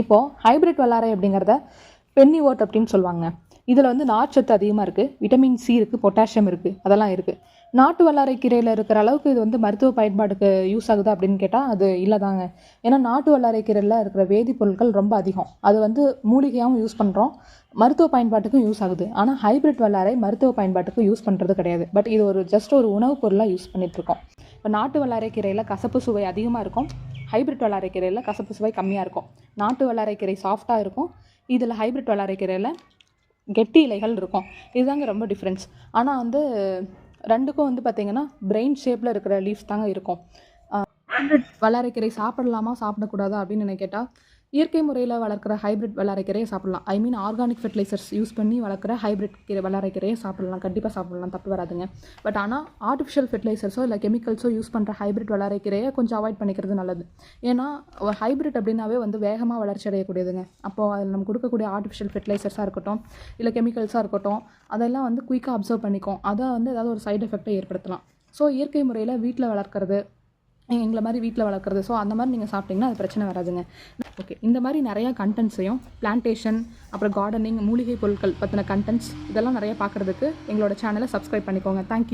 இப்போது ஹைப்ரிட் வல்லாரை அப்படிங்கிறத பென்னி ஓட் அப்படின்னு சொல்லுவாங்க. இதில் வந்து நார்ச்சத்து அதிகமாக இருக்குது, விட்டமின் சி இருக்குது, பொட்டாசியம் இருக்குது, அதெல்லாம் இருக்குது. நாட்டு வல்லாரை கீரையில் இருக்கிற அளவுக்கு இது வந்து மருத்துவ பயன்பாட்டுக்கு யூஸ் ஆகுது அப்படின்னு கேட்டால் அது இல்லை தாங்க. ஏன்னா நாட்டு வல்லாரை கீரையில் இருக்கிற வேதிப்பொருட்கள் ரொம்ப அதிகம். அது வந்து மூலிகையாகவும் யூஸ் பண்ணுறோம், மருத்துவ பயன்பாட்டுக்கும் யூஸ் ஆகுது. ஆனால் ஹைப்ரிட் வல்லாரை மருத்துவ பயன்பாட்டுக்கு யூஸ் பண்ணுறது கிடையாது. பட் இது ஒரு ஜஸ்ட் ஒரு உணவுப் பொருளாக யூஸ் பண்ணிகிட்ருக்கோம். இப்போ நாட்டு வல்லாரை கீரையில் கசப்பு சுவை அதிகமாக இருக்கும், ஹைப்ரிட் வல்லாரை கீரையில் கசப்பு சுவை கம்மியாக இருக்கும். நாட்டு வல்லாரை கீரை சாஃப்டாக இருக்கும், இதில் ஹைப்ரிட் வல்லாரை கீரையில் கெட்டி இலைகள் இருக்கும். இதுதாங்க ரொம்ப டிஃப்ரென்ஸ். ஆனால் வந்து ரெண்டுக்கும் வந்து பார்த்திங்கன்னா பிரெயின் ஷேப்பில் இருக்கிற லீஃப் தாங்க இருக்கும். ஹைப்ரிட் வல்லாரைக்கீரை சாப்பிடலாமா சாப்பிடக்கூடாதா அப்படின்னு என்ன கேட்டால், இயற்கை முறையில் வளர்க்குற ஹைப்ரிட் வல்லாரைக்கீரையை சாப்பிடலாம். ஐ மீன் ஆர்கானிக் ஃபெர்டிலைசர்ஸ் யூஸ் பண்ணி வளர்க்குற ஹைப்ரிட் வல்லாரைக்கீரையை சாப்பிடலாம், கண்டிப்பாக சாப்பிடலாம், தப்பு வராதுங்க. பட் ஆனால் ஆர்டிஃபிஷியல் ஃபெர்டிலைசர்ஸோ இல்லை கெமிக்கல்ஸோ யூஸ் பண்ணுற ஹைப்ரிட் வல்லாரைக்கீரையை கொஞ்சம் அவாய்ட் பண்ணிக்கிறது நல்லது. ஏன்னா ஹைப்ரிட் அப்படின்னாவே வந்து வேகமாக வளர்ச்சி அடையக்கூடியதுங்க. அப்போது அதில் நம்ம கொடுக்கக்கூடிய ஆர்டிஃபிஷியல் ஃபெர்டிலைசர்ஸாக இருக்கட்டும் இல்லை கெமிக்கல்ஸாக இருக்கட்டும், அதெல்லாம் வந்து குயிக்காக அப்சர்வ் பண்ணிக்கும். அதை வந்து ஏதாவது ஒரு சைடு எஃபெக்டை ஏற்படுத்தலாம். ஸோ இயற்கை முறையில் வீட்டில் வளர்க்குறது, எங்களை மாதிரி வீட்டில் வளர்க்குறது, ஸோ அந்த மாதிரி நீங்கள் சாப்பிட்டிங்கன்னா அது பிரச்சனை வராதுங்க. ஓகே, இந்த மாதிரி நிறையா கண்டென்ட்ஸையும் பிளான்டேஷன், அப்புறம் கார்டனிங், மூலிகை பொருட்கள் பற்றின கண்டென்ட்ஸ் இதெல்லாம் நிறைய பார்க்குறதுக்கு எங்களோட சேனலை சப்ஸ்கிரைப் பண்ணிக்கோங்க. தேங்க்யூ.